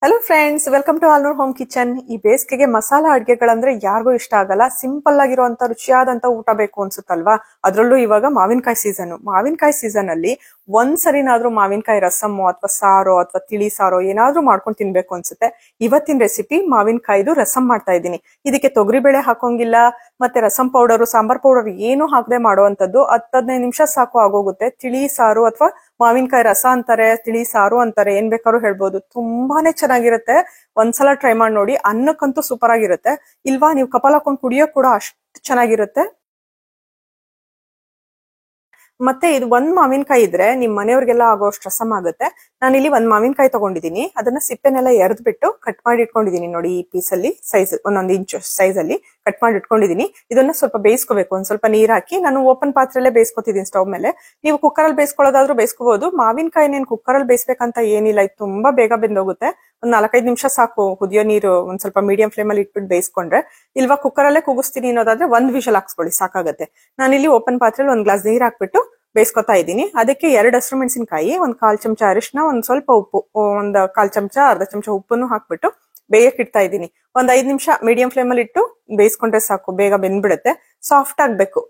Hello friends, welcome to Alnoor home kitchen. ಈ ಬೇಸಿಗೆಗೆ ಮಸಾಲಾ ಅಡ್ಗೆಗಳಂದ್ರೆ ಯಾರಿಗೂ ಇಷ್ಟ ಆಗಲ್ಲ. ಸಿಂಪಲ್ ಆಗಿರುವಂತ ರುಚಿಯಾದಂತ ಊಟ ಬೇಕು ಅನ್ಸುತ್ತಲ್ವಾ? ಅದ್ರಲ್ಲೂ ಇವಾಗ ಮಾವಿನಕಾಯಿ ಸೀಸನ್ ಅಲ್ಲಿ ಒಂದ್ಸರಿನಾದ್ರೂ ಮಾವಿನಕಾಯಿ ರಸಮ್ಮು ಅಥವಾ ಸಾರೋ ಅಥವಾ ತಿಳಿ ಸಾರೋ ಏನಾದ್ರೂ ಮಾಡ್ಕೊಂಡು ತಿನ್ಬೇಕು ಅನ್ಸುತ್ತೆ. ಇವತ್ತಿನ ರೆಸಿಪಿ ಮಾವಿನಕಾಯ್ದು ರಸಂ ಮಾಡ್ತಾ ಇದ್ದೀನಿ. ಇದಕ್ಕೆ ತೊಗರಿಬೇಳೆ ಹಾಕೋಂಗಿಲ್ಲ, ಮತ್ತೆ ರಸಂ ಪೌಡರ್, ಸಾಂಬಾರ್ ಪೌಡರ್ ಏನು ಹಾಕದೆ ಮಾಡುವಂತದ್ದು. 10-15 ನಿಮಿಷ ಸಾಕು ಆಗೋಗುತ್ತೆ. ತಿಳಿ ಸಾರು ಅಥವಾ ಮಾವಿನಕಾಯಿ ರಸ ಅಂತಾರೆ, ತಿಳಿ ಸಾರು ಅಂತಾರೆ, ಏನ್ ಬೇಕಾದ್ರೂ ಹೇಳ್ಬೋದು. ತುಂಬಾನೇ ಚೆನ್ನಾಗಿರುತ್ತೆ. ಒಂದ್ಸಲ ಟ್ರೈ ಮಾಡಿ ನೋಡಿ. ಅನ್ನಕ್ಕಂತೂ ಸೂಪರ್ ಆಗಿರುತ್ತೆ. ಇಲ್ವಾ, ನೀವು ಕಪಾಲ್ ಹಾಕೊಂಡು ಕುಡಿಯೋಕ್ ಕೂಡ ಅಷ್ಟು ಚೆನ್ನಾಗಿರುತ್ತೆ. ಮತ್ತೆ ಇದು ಒಂದ್ ಮಾವಿನಕಾಯಿ ಇದ್ರೆ ನಿಮ್ ಮನೆಯವ್ರಿಗೆಲ್ಲ ಆಗೋಷ್ಟು ರಸಂ ಆಗುತ್ತೆ. ನಾನಿಲ್ಲಿ ಒಂದ್ ಮಾವಿನಕಾಯಿ ತಗೊಂಡಿದ್ದೀನಿ. ಅದನ್ನ ಸಿಪ್ಪೆನೆಲ್ಲ ಎರೆದ್ ಬಿಟ್ಟು ಕಟ್ ಮಾಡಿ ಇಟ್ಕೊಂಡಿದೀನಿ. ನೋಡಿ, ಈ ಪೀಸ್ ಅಲ್ಲಿ ಸೈಜ್ 1 ಇಂಚ್ ಸೈಜ್ ಅಲ್ಲಿ ಕಟ್ ಮಾಡಿ ಇಟ್ಕೊಂಡಿದೀನಿ. ಇದನ್ನ ಸ್ವಲ್ಪ ಬೇಯಿಸ್ಕೋಬೇಕು. ಒಂದ್ ಸ್ವಲ್ಪ ನೀರ್ ಹಾಕಿ ನಾನು ಓಪನ್ ಪಾತ್ರೆಲ್ಲೇ ಬೇಯಿಸ್ಕೊತಿದ್ದೀನಿ ಸ್ಟವ್ ಮೇಲೆ. ನೀವು ಕುಕ್ಕರ್ ಅಲ್ಲಿ ಬೇಯಿಸ್ಕೊಳ್ಳೋದಾದ್ರೂ ಬೇಯಿಸ್ಕೋಬಹುದು. ಮಾವಿನಕಾಯಿ ನೀನ್ ಕುಕ್ಕರ್ ಅಲ್ಲಿ ಬೇಯಿಸ್ಬೇಕಂತ ಏನಿಲ್ಲ, ಇದು ತುಂಬಾ ಬೇಗ ಬೆಂದೋಗುತ್ತೆ. ಒಂದ್ 4-5 ನಿಮಿಷ ಸಾಕು. ಕುದಿಯೋ ನೀರು ಒಂದ್ ಸ್ವಲ್ಪ ಮೀಡಿಯಂ ಫ್ಲೇಮ್ ಅಲ್ಲಿ ಇಟ್ಬಿಟ್ಟು ಬೇಯಿಸ್ಕೊಂಡ್ರೆ. ಇಲ್ವಾ ಕುಕ್ಕರ್ ಅಲ್ಲೇ ಕೂಗಿಸ್ತೀನಿ ಅನ್ನೋದಾದ್ರೆ 1 ವಿಷಲ್ ಹಾಕ್ಸ್ಕೊಳ್ಳಿ, ಸಾಕಾಗತ್ತೆ. ನಾನಿಲ್ಲಿ ಓಪನ್ ಪಾತ್ರೆಯಲ್ಲಿ 1 ಗ್ಲಾಸ್ ನೀರ್ ಹಾಕ್ಬಿಟ್ಟು ಬೇಯಿಸ್ಕೊತಾ ಇದ್ದೀನಿ. ಅದಕ್ಕೆ 2 ಹಸಿರು ಮೆಣಸಿನಕಾಯಿ, 1/4 ಚಮಚ ಅರಿಶಿನ, ಒಂದ್ ಸ್ವಲ್ಪ ಉಪ್ಪು, 1/4 ಚಮಚ ಅರ್ಧ ಚಮಚ ಉಪ್ಪನ್ನು ಹಾಕ್ಬಿಟ್ಟು ಬೇಯಕ್ ಇಡ್ತಾ ಇದ್ದೀನಿ. 5 ನಿಮಿಷ ಮೀಡಿಯಂ ಫ್ಲೇಮ್ ಅಲ್ಲಿ ಇಟ್ಟು ಬೇಯಿಸ್ಕೊಂಡ್ರೆ ಸಾಕು, ಬೇಗ ಬೆಂದ್ಬಿಡುತ್ತೆ. ಸಾಫ್ಟ್ ಆಗ್ಬೇಕು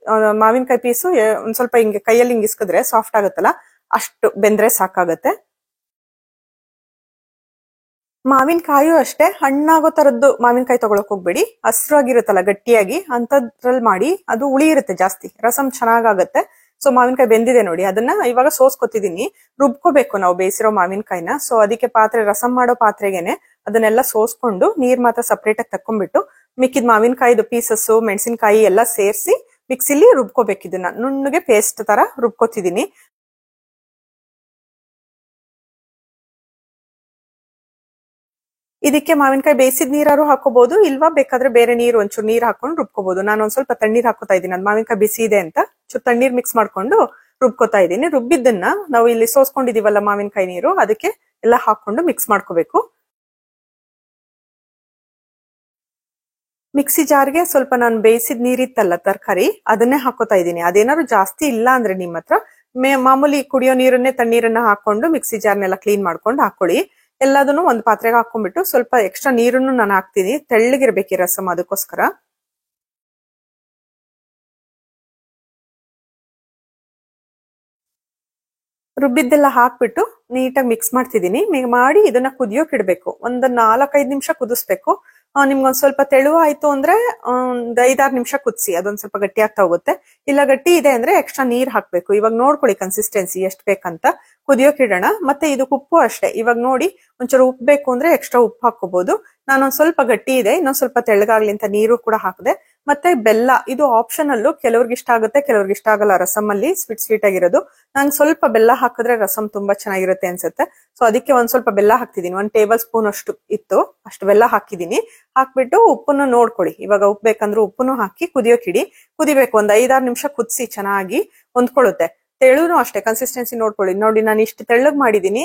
ಮಾವಿನಕಾಯಿ ಪೀಸು. ಒಂದ್ ಸ್ವಲ್ಪ ಹಿಂಗೆ ಕೈಯಲ್ಲಿ ಹಿಂಗ್ ಇಸ್ಕಿದ್ರೆ ಸಾಫ್ಟ್ ಆಗುತ್ತಲ್ಲ, ಅಷ್ಟು ಬೆಂದ್ರೆ ಸಾಕಾಗತ್ತೆ. ಮಾವಿನಕಾಯಿಯು ಅಷ್ಟೇ, ಹಣ್ಣಾಗೋ ತರದ್ದು ಮಾವಿನಕಾಯಿ ತಗೊಳಕ್ ಹೋಗ್ಬೇಡಿ. ಹಸ್ರಾಗಿರುತ್ತಲ್ಲ ಗಟ್ಟಿಯಾಗಿ, ಅಂತದ್ರಲ್ಲಿ ಮಾಡಿ. ಅದು ಹುಳಿ ಇರುತ್ತೆ ಜಾಸ್ತಿ, ರಸಂ ಚೆನ್ನಾಗಾಗತ್ತೆ. ಸೊ ಮಾವಿನಕಾಯಿ ಬೆಂದಿದೆ ನೋಡಿ, ಅದನ್ನ ಇವಾಗ ಸೋಸ್ಕೊತಿದೀನಿ. ರುಬ್ಕೋಬೇಕು ನಾವು ಬೇಯಿಸಿರೋ ಮಾವಿನಕಾಯಿನ. ಸೊ ಅದಕ್ಕೆ ರಸಂ ಮಾಡೋ ಪಾತ್ರೆಗೆನೆ ಅದನ್ನೆಲ್ಲ ಸೋಸ್ಕೊಂಡು ನೀರ್ ಮಾತ್ರ ಸಪ್ರೇಟ್ ಆಗಿ ತಕೊಂಡ್ಬಿಟ್ಟು ಮಿಕ್ಕಿದ ಮಾವಿನಕಾಯಿದು ಪೀಸಸ್, ಮೆಣಸಿನಕಾಯಿ ಎಲ್ಲ ಸೇರಿಸಿ ಮಿಕ್ಸಿಲಿ ರುಬ್ಕೋಬೇಕು. ಇದನ್ನ ನುಣ್ಣಗೆ ಪೇಸ್ಟ್ ತರ ರುಬ್ಕೋತಿದೀನಿ. ಇದಕ್ಕೆ ಮಾವಿನಕಾಯಿ ಬೇಯಿಸಿದ ನೀರಾರು ಹಾಕೋಬಹುದು, ಇಲ್ವಾ ಬೇಕಾದ್ರೆ ಬೇರೆ ನೀರು ಒಂಚೂರು ನೀರ್ ಹಾಕೊಂಡು ರುಬ್ಕೋಬಹುದು. ನಾನು ಒಂದ್ ಸ್ವಲ್ಪ ತಣ್ಣೀರ್ ಹಾಕೋತಾ ಇದ್ದೀನಿ. ಅದು ಮಾವಿನಕಾಯಿ ಬಿಸಿ ಇದೆ ಅಂತ ಚೂರು ತಣ್ಣೀರ್ ಮಿಕ್ಸ್ ಮಾಡ್ಕೊಂಡು ರುಬ್ಕೋತಾ ಇದ್ದೀನಿ. ರುಬ್ಬಿದ್ದನ್ನ ನಾವು ಇಲ್ಲಿ ಸೋಸ್ಕೊಂಡಿದೀವಲ್ಲ ಮಾವಿನಕಾಯಿ ನೀರು, ಅದಕ್ಕೆ ಎಲ್ಲ ಹಾಕೊಂಡು ಮಿಕ್ಸ್ ಮಾಡ್ಕೋಬೇಕು. ಮಿಕ್ಸಿ ಜಾರ್ಗೆ ಸ್ವಲ್ಪ ನಾನು ಬೇಯಿಸಿದ ನೀರಿತ್ತಲ್ಲ ತರಕಾರಿ, ಅದನ್ನೇ ಹಾಕೋತಾ ಇದ್ದೀನಿ. ಅದೇನಾದ್ರು ಜಾಸ್ತಿ ಇಲ್ಲ ಅಂದ್ರೆ ನಿಮ್ಮ ಹತ್ರ ಮಾಮೂಲಿ ಕುಡಿಯೋ ನೀರನ್ನೇ ತಣ್ಣೀರನ್ನ ಹಾಕೊಂಡು ಮಿಕ್ಸಿ ಜಾರ್ನೆಲ್ಲ ಕ್ಲೀನ್ ಮಾಡ್ಕೊಂಡು ಹಾಕೊಳ್ಳಿ. ಎಲ್ಲದನ್ನು ಒಂದ್ ಪಾತ್ರೆಗೆ ಹಾಕೊಂಡ್ಬಿಟ್ಟು ಸ್ವಲ್ಪ ಎಕ್ಸ್ಟ್ರಾ ನೀರನ್ನು ನಾನು ಹಾಕ್ತೀನಿ. ತೆಳ್ಳಗಿರ್ಬೇಕು ರಸಂ, ಅದಕ್ಕೋಸ್ಕರ. ರುಬ್ಬಿದ್ದೆಲ್ಲ ಹಾಕ್ಬಿಟ್ಟು ನೀಟಾಗಿ ಮಿಕ್ಸ್ ಮಾಡ್ತಿದ್ದೀನಿ. ಮಾಡಿ ಇದನ್ನ ಕುದಿಯೋಕ್ ಇಡ್ಬೇಕು. ಒಂದು 4-5 ನಿಮಿಷ ಕುದಿಸ್ಬೇಕು. ನಿಮ್ಗೊಂದ್ ಸ್ವಲ್ಪ ತೆಳುವ ಆಯ್ತು ಅಂದ್ರೆ 5-6 ನಿಮಿಷ ಕುದಿಸಿ, ಅದೊಂದ್ ಸ್ವಲ್ಪ ಗಟ್ಟಿ ಆಗ್ತಾ ಹೋಗುತ್ತೆ. ಇಲ್ಲ ಗಟ್ಟಿ ಇದೆ ಅಂದ್ರೆ ಎಕ್ಸ್ಟ್ರಾ ನೀರ್ ಹಾಕ್ಬೇಕು. ಇವಾಗ ನೋಡ್ಕೊಳ್ಳಿ ಕನ್ಸಿಸ್ಟೆನ್ಸಿ ಎಷ್ಟ್ ಬೇಕಂತ. ಕುದಿಯೋಕ್ ಇಡೋಣ. ಮತ್ತೆ ಇದು ಉಪ್ಪು ಅಷ್ಟೇ. ಇವಾಗ ನೋಡಿ, ಒಂಚೂರು ಉಪ್ಪು ಬೇಕು ಅಂದ್ರೆ ಎಕ್ಸ್ಟ್ರಾ ಉಪ್ಪು ಹಾಕೋಬಹುದು. ನಾನೊಂದ್ ಸ್ವಲ್ಪ ಗಟ್ಟಿ ಇದೆ, ಇನ್ನೊಂದ್ ಸ್ವಲ್ಪ ತೆಳ್ಳಗಾಗ್ಲಿ ಅಂತ ನೀರು ಕೂಡ ಹಾಕಿದೆ. ಮತ್ತೆ ಬೆಲ್ಲ, ಇದು ಆಪ್ಷನಲ್ಲು. ಕೆಲವ್ರಿಗೆ ಇಷ್ಟ ಆಗುತ್ತೆ, ಕೆಲವ್ರಿಗೆ ಇಷ್ಟ ಆಗಲ್ಲ. ರಸಂ ಅಲ್ಲಿ ಸ್ವೀಟ್ ಆಗಿರೋದು. ನಂಗೆ ಸ್ವಲ್ಪ ಬೆಲ್ಲ ಹಾಕಿದ್ರೆ ರಸಂ ತುಂಬಾ ಚೆನ್ನಾಗಿರುತ್ತೆ ಅನ್ಸುತ್ತೆ. ಸೊ ಅದಕ್ಕೆ ಒಂದ್ ಸ್ವಲ್ಪ ಬೆಲ್ಲ ಹಾಕ್ತಿದೀನಿ. 1 ಟೇಬಲ್ ಸ್ಪೂನ್ ಅಷ್ಟು ಇತ್ತು, ಅಷ್ಟು ಬೆಲ್ಲ ಹಾಕಿದೀನಿ. ಹಾಕ್ಬಿಟ್ಟು ಉಪ್ಪನ್ನು ನೋಡ್ಕೊಳ್ಳಿ. ಇವಾಗ ಉಪ್ಪು ಬೇಕಂದ್ರೆ ಉಪ್ಪನ್ನು ಹಾಕಿ ಕುದಿಯೋಕಿಡಿ. ಕುದಿಬೇಕು. ಒಂದ್ 5-6 ನಿಮಿಷ ಕುದಿಸಿ, ಚೆನ್ನಾಗಿ ಹೊಂದ್ಕೊಳ್ಳುತ್ತೆ. ತೆಳುನು ಅಷ್ಟೇ, ಕನ್ಸಿಸ್ಟೆನ್ಸಿ ನೋಡ್ಕೊಳ್ಳಿ. ನೋಡಿ, ನಾನು ಇಷ್ಟು ತೆಳ್ಳಗ್ ಮಾಡಿದೀನಿ.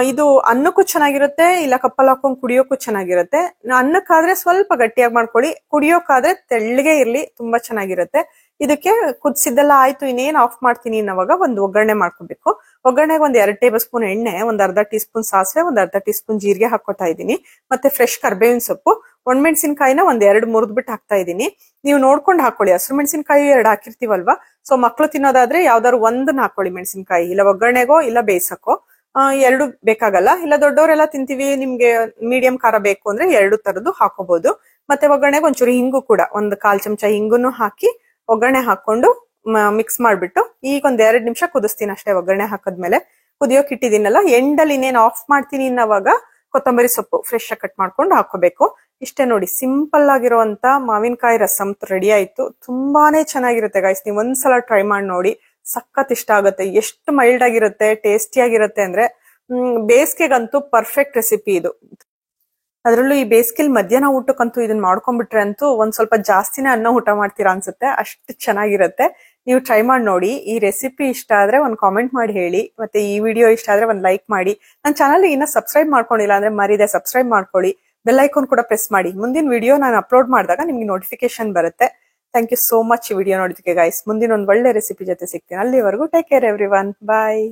ಇದು ಅನ್ನಕ್ಕೂ ಚೆನ್ನಾಗಿರುತ್ತೆ, ಇಲ್ಲ ಕಪ್ಪಲ್ ಹಾಕೊಂಡ್ ಕುಡಿಯೋಕ್ಕೂ ಚೆನ್ನಾಗಿರುತ್ತೆ. ಅನ್ನಕ್ಕಾದ್ರೆ ಸ್ವಲ್ಪ ಗಟ್ಟಿಯಾಗಿ ಮಾಡ್ಕೊಳ್ಳಿ, ಕುಡಿಯೋಕಾದ್ರೆ ತೆಳ್ಳಗೆ ಇರ್ಲಿ, ತುಂಬಾ ಚೆನ್ನಾಗಿರುತ್ತೆ. ಇದಕ್ಕೆ ಕುದಿಸಿದ್ದೆಲ್ಲ ಆಯ್ತು, ಇನ್ನೇನ್ ಆಫ್ ಮಾಡ್ತೀನಿ ಅನ್ನೋವಾಗ ಒಂದು ಒಗ್ಗರಣೆ ಮಾಡ್ಕೋಬೇಕು. ಒಗ್ಗರಣೆಗೆ 1-2 ಟೇಬಲ್ ಸ್ಪೂನ್ ಎಣ್ಣೆ, 1/2 ಟೀ ಸ್ಪೂನ್ ಸಾಸಿವೆ, 1/2 ಟೀ ಸ್ಪೂನ್ ಜೀರಿಗೆ ಹಾಕೋತಾ ಇದ್ದೀನಿ. ಮತ್ತೆ ಫ್ರೆಶ್ ಕರ್ಬೇವಿನ ಸೊಪ್ಪು, ಒಣಮೆಣಸಿನಕಾಯಿನ 1-2 ಮುರಿದ್ಬಿಟ್ಟು ಹಾಕ್ತಾ ಇದ್ದೀನಿ. ನೀವು ನೋಡ್ಕೊಂಡು ಹಾಕೊಳ್ಳಿ. ಹಸಿರು ಮೆಣಸಿನಕಾಯಿ 2 ಹಾಕಿರ್ತೀವಲ್ವಾ, ಸೊ ಮಕ್ಳು ತಿನ್ನೋದಾದ್ರೆ ಯಾವ್ದಾದ್ರು ಒಂದನ್ನ ಹಾಕೊಳ್ಳಿ ಮೆಣಸಿನಕಾಯಿ. ಇಲ್ಲ ಒಗ್ಗರಣೆಗೋ ಇಲ್ಲ ಬೇಯಿಸಕ್ಕೋ. 2 ಬೇಕಾಗಲ್ಲ. ಇಲ್ಲ ದೊಡ್ಡವರೆಲ್ಲ ತಿಂತೀವಿ, ನಿಮ್ಗೆ ಮೀಡಿಯಂ ಖಾರ ಬೇಕು ಅಂದ್ರೆ 2 ತರದ್ದು ಹಾಕೋಬಹುದು. ಮತ್ತೆ ಒಗ್ಗರಣೆಗೆ ಒಂಚೂರು ಹಿಂಗು ಕೂಡ, 1/4 ಚಮಚ ಹಿಂಗುನು ಹಾಕಿ ಒಗ್ಗರಣೆ ಹಾಕೊಂಡು ಮಿಕ್ಸ್ ಮಾಡ್ಬಿಟ್ಟು ಈಗ 1-2 ನಿಮಿಷ ಕುದಿಸ್ತೀನಿ ಅಷ್ಟೇ. ಒಗ್ಗರಣೆ ಹಾಕದ್ಮೇಲೆ ಕುದಿಯೋಕ್ ಇಟ್ಟಿದ್ದೀನಲ್ಲ, ಎಂಡಲ್ಲಿ ಇನ್ನೇನು ಆಫ್ ಮಾಡ್ತೀನಿ ಅನ್ನೋವಾಗ ಕೊತ್ತಂಬರಿ ಸೊಪ್ಪು ಫ್ರೆಶ್ ಆಗಿ ಕಟ್ ಮಾಡ್ಕೊಂಡು ಹಾಕೋಬೇಕು. ಇಷ್ಟೇ ನೋಡಿ, ಸಿಂಪಲ್ ಆಗಿರುವಂತ ಮಾವಿನಕಾಯಿ ರಸಂ ರೆಡಿ ಆಯ್ತು. ತುಂಬಾನೇ ಚೆನ್ನಾಗಿರುತ್ತೆ ಗೈಸ್. ನೀವು ಒಂದ್ಸಲ ಟ್ರೈ ಮಾಡಿ ನೋಡಿ, ಸಖತ್ ಇಷ್ಟ ಆಗುತ್ತೆ. ಎಷ್ಟು ಮೈಲ್ಡ್ ಆಗಿರುತ್ತೆ, ಟೇಸ್ಟಿ ಆಗಿರುತ್ತೆ ಅಂದ್ರೆ ಬೇಸಿಗೆಗಂತೂ ಪರ್ಫೆಕ್ಟ್ ರೆಸಿಪಿ ಇದು. ಅದ್ರಲ್ಲೂ ಈ ಬೇಸಿಗೆಲ್ ಮಧ್ಯಾಹ್ನ ಊಟಕ್ಕಂತೂ ಇದನ್ನ ಮಾಡ್ಕೊಂಡ್ಬಿಟ್ರೆ ಅಂತೂ ಒಂದ್ ಸ್ವಲ್ಪ ಜಾಸ್ತಿನೇ ಅನ್ನ ಊಟ ಮಾಡ್ತೀರಾ ಅನ್ಸುತ್ತೆ, ಅಷ್ಟು ಚೆನ್ನಾಗಿರುತ್ತೆ. ನೀವು ಟ್ರೈ ಮಾಡಿ ನೋಡಿ. ಈ ರೆಸಿಪಿ ಇಷ್ಟ ಆದ್ರೆ ಒಂದ್ ಕಾಮೆಂಟ್ ಮಾಡಿ ಹೇಳಿ. ಮತ್ತೆ ಈ ವಿಡಿಯೋ ಇಷ್ಟ ಆದ್ರೆ ಒಂದ್ ಲೈಕ್ ಮಾಡಿ. ನನ್ನ ಚಾನಲ್ ಇನ್ನ ಸಬ್ಸ್ಕ್ರೈಬ್ ಮಾಡ್ಕೊಂಡಿಲ್ಲ ಅಂದ್ರೆ ಮರಿದೆ ಸಬ್ಸ್ಕ್ರೈಬ್ ಮಾಡ್ಕೊಳ್ಳಿ. ಬೆಲ್ ಐಕಾನ್ ಕೂಡ ಪ್ರೆಸ್ ಮಾಡಿ. ಮುಂದಿನ ವಿಡಿಯೋ ನಾನು ಅಪ್ಲೋಡ್ ಮಾಡಿದಾಗ ನಿಮ್ಗೆ ನೋಟಿಫಿಕೇಶನ್ ಬರುತ್ತೆ. ಥ್ಯಾಂಕ್ ಯು ಸೋ ಮಚ್ ಈ ವಿಡಿಯೋ ನೋಡಿದಕ್ಕೆ ಗೈಸ್. ಮುಂದಿನ ಒಂದು ಒಳ್ಳೆ ರೆಸಿಪಿ ಜೊತೆ ಸಿಗ್ತೀನಿ. ಅಲ್ಲಿವರೆಗೂ ಟೇಕ್ ಕೇರ್ ಎವ್ರಿವನ್. ಬಾಯ್.